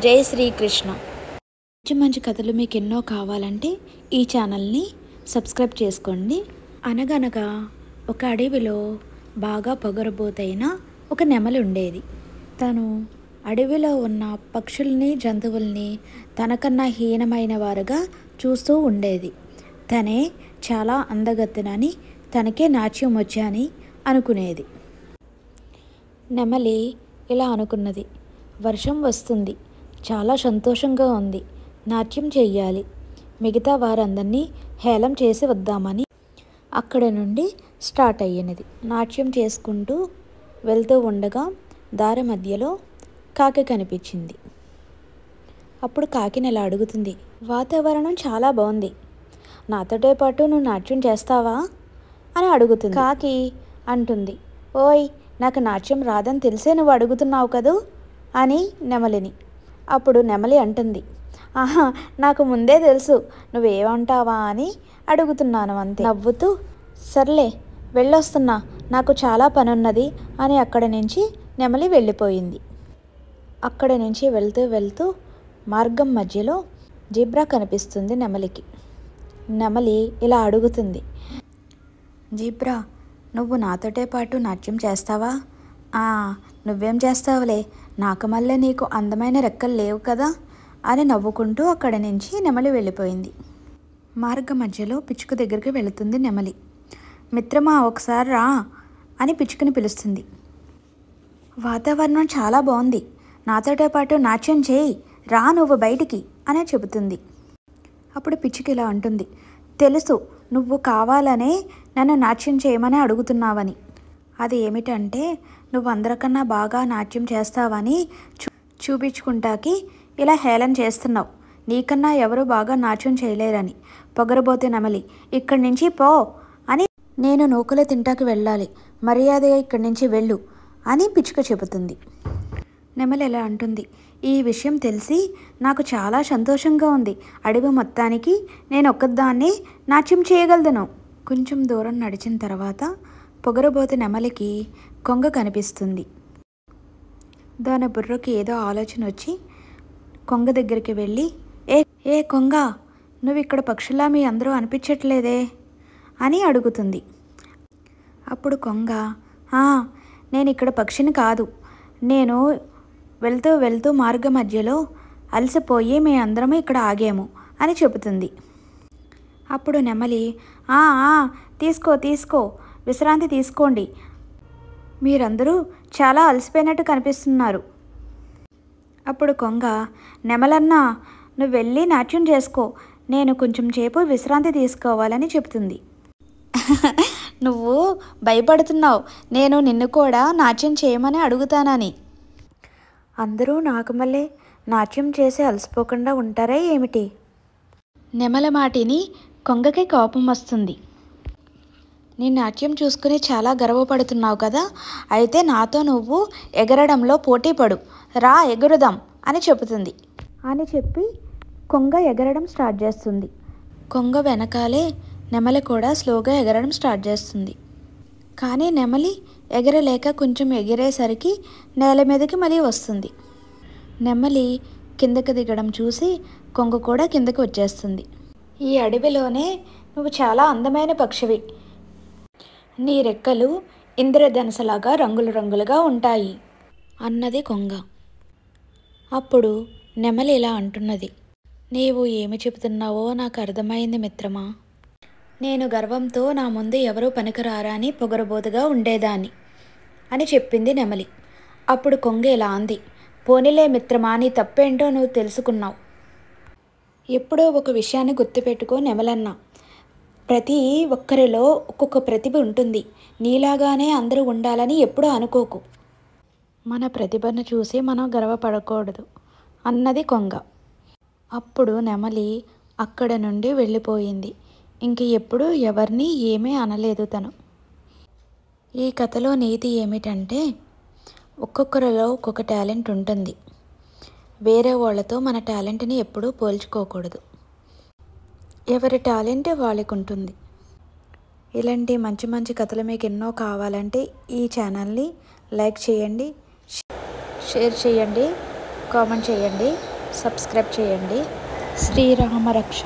జై శ్రీకృష్ణ. మంచి మంచి కథలు మీకు ఎన్నో కావాలంటే ఈ ఛానల్ని సబ్స్క్రైబ్ చేసుకోండి. అనగనగా ఒక అడవిలో బాగా పొగరబోతైన ఒక నెమలి ఉండేది. తను అడవిలో ఉన్న పక్షుల్ని జంతువుల్ని తనకన్నా హీనమైన వారుగా చూస్తూ ఉండేది. తనే చాలా అందగత్తెనని, తనకే నాట్యం వచ్చని అనుకునేది. నెమలి ఇలా అనుకున్నది, వర్షం వస్తుంది, చాలా సంతోషంగా ఉంది, నాట్యం చెయ్యాలి, మిగతా వారందరినీ హేళన చేసి వద్దామని అక్కడ నుండి స్టార్ట్ అయ్యినది. నాట్యం చేసుకుంటూ వెళ్తూ ఉండగా దారి మధ్యలో కాకి కనిపించింది. అప్పుడు కాకిని ఇలా అడుగుతుంది, వాతావరణం చాలా బాగుంది, నాతోటే పాటు నువ్వు నాట్యం చేస్తావా అని అడుగుతుంది. కాకి అంటుంది, ఓయ్, నాకు నాట్యం రాదని తెలిసే నువ్వు అడుగుతున్నావు కదూ అని నెమలిని. అప్పుడు నెమలి అంటుంది, ఆహా, నాకు ముందే తెలుసు నువ్వేమంటావా అని అడుగుతున్నాను అంతే. నవ్వుతూ, సర్లే వెళ్ళొస్తున్నా, నాకు చాలా పనున్నది అని అక్కడి నుంచి నెమలి వెళ్ళిపోయింది. అక్కడి నుంచి వెళ్తూ వెళ్తూ మార్గం మధ్యలో జీబ్రా కనిపిస్తుంది నెమలికి. నెమలి ఇలా అడుగుతుంది, జీబ్రా, నువ్వు నాతోటే పాటు నాట్యం చేస్తావా? నువ్వేం చేస్తావులే, నాకు మళ్ళీ నీకు అందమైన రెక్కలు లేవు కదా అని నవ్వుకుంటూ అక్కడి నుంచి నెమలి వెళ్ళిపోయింది. మార్గ మధ్యలో పిచ్చుక దగ్గరికి వెళుతుంది నెమలి. మిత్రమా, ఒకసారి రా అని పిచ్చుకని పిలుస్తుంది. వాతావరణం చాలా బాగుంది, నాతోటే పాటు నాట్యం చేయి, రా నువ్వు బయటికి అని చెబుతుంది. అప్పుడు పిచ్చుక ఇలా అంటుంది, తెలుసు నువ్వు కావాలనే నన్ను నాట్యం చేయమని అడుగుతున్నావని. అది ఏమిటంటే నువ్వు అందరికన్నా బాగా నాట్యం చేస్తావని చూపించుకుంటాకి ఇలా హేళన చేస్తున్నావు, నీకన్నా ఎవరు బాగా నాట్యం చేయలేరని. పొగరబోతే నెమలి, ఇక్కడి నుంచి పో అని, నేను నూకలు తింటాకి వెళ్ళాలి, మర్యాదగా ఇక్కడి నుంచి వెళ్ళు అని పిచ్చుక చెబుతుంది. నెమలి ఎలా అంటుంది, ఈ విషయం తెలిసి నాకు చాలా సంతోషంగా ఉంది, అడవి మొత్తానికి నేను ఒక్కదాన్ని నాట్యం చేయగలను. కొంచెం దూరం నడిచిన తర్వాత పొగరబోతు నెమలికి కొంగ కనిపిస్తుంది. దాని బుర్రకి ఏదో ఆలోచన వచ్చి కొంగ దగ్గరికి వెళ్ళి, ఏ కొంగ, నువ్వు ఇక్కడ పక్షులా మీ అందరూ అనిపించట్లేదే అని అడుగుతుంది. అప్పుడు కొంగ, నేను ఇక్కడ పక్షిని కాదు, నేను వెళ్తూ వెళ్తూ మార్గ మధ్యలో అలసిపోయి మీ అందరము ఇక్కడ ఆగాము అని చెబుతుంది. అప్పుడు నెమలి, తీసుకో, విశ్రాంతి తీసుకోండి, మీరందరూ చాలా అలసిపోయినట్టు కనిపిస్తున్నారు. అప్పుడు కొంగ, నెమలన్నా, నువ్వు వెళ్ళి నాట్యం చేసుకో, నేను కొంచెం సేపు విశ్రాంతి తీసుకోవాలని చెప్తుంది. నువ్వు భయపడుతున్నావు, నేను నిన్ను కూడా నాట్యం చేయమని అడుగుతానని. అందరూ నాకు మళ్ళీ నాట్యం చేసి అలసిపోకుండా ఉంటారా ఏమిటి? నెమల మాటిని కొంగకి కోపం వస్తుంది. నీ నాట్యం చూసుకుని చాలా గర్వపడుతున్నావు కదా, అయితే నాతో నువ్వు ఎగరడంలో పోటీ పడు, రా ఎగురుదాం అని చెబుతుంది. అని చెప్పి కొంగ ఎగరడం స్టార్ట్ చేస్తుంది. కొంగ వెనకాలే నెమలి కూడా స్లోగా ఎగరడం స్టార్ట్ చేస్తుంది. కానీ నెమలి ఎగరలేక కొంచెం ఎగిరేసరికి నేల మీదకి మళ్ళీ వస్తుంది. నెమలి కిందకి దిగడం చూసి కొంగ కూడా కిందకి వచ్చేస్తుంది. ఈ అడవిలోనే నువ్వు చాలా అందమైన పక్షివి, నీ రెక్కలు ఇంద్రధనుసులాగా రంగులు రంగులుగా ఉంటాయి అన్నది కొంగ. అప్పుడు నెమలి ఇలా అంటున్నది, నీవు ఏమి చెబుతున్నావో నాకు అర్థమైంది మిత్రమా, నేను గర్వంతో నా ముందు ఎవరూ పనికిరారా అని పొగరబోతుగా ఉండేదాన్ని అని చెప్పింది నెమలి. అప్పుడు కొంగ ఇలా అంది, పోనీలే మిత్రమా, నీ తప్పేంటో నువ్వు తెలుసుకున్నావు. ఎప్పుడో ఒక విషయాన్ని గుర్తుపెట్టుకో నెమలన్నా, ప్రతి ఒక్కరిలో ఒక్కొక్క ప్రతిభ ఉంటుంది, నీలాగానే అందరూ ఉండాలని ఎప్పుడూ అనుకోకు, మన ప్రతిభను చూసి మనం గర్వపడకూడదు అన్నది కొంగ. అప్పుడు నెమలి అక్కడ నుండి వెళ్ళిపోయింది. ఇంక ఎప్పుడు ఎవరిని ఏమీ అనలేదు తను. ఈ కథలో నీతి ఏమిటంటే, ఒక్కొక్కరిలో ఒక్కొక్క టాలెంట్ ఉంటుంది, వేరే వాళ్ళతో మన టాలెంట్ని ఎప్పుడూ పోల్చుకోకూడదు, ఎవరి టాలెంట్ వాళ్ళకు ఉంటుంది. ఇలాంటి మంచి మంచి కథలు మీకు ఎన్నో కావాలంటే ఈ ఛానల్ని లైక్ చేయండి, షేర్ చేయండి, కామెంట్ చేయండి, సబ్స్క్రైబ్ చేయండి. శ్రీరామ రక్ష.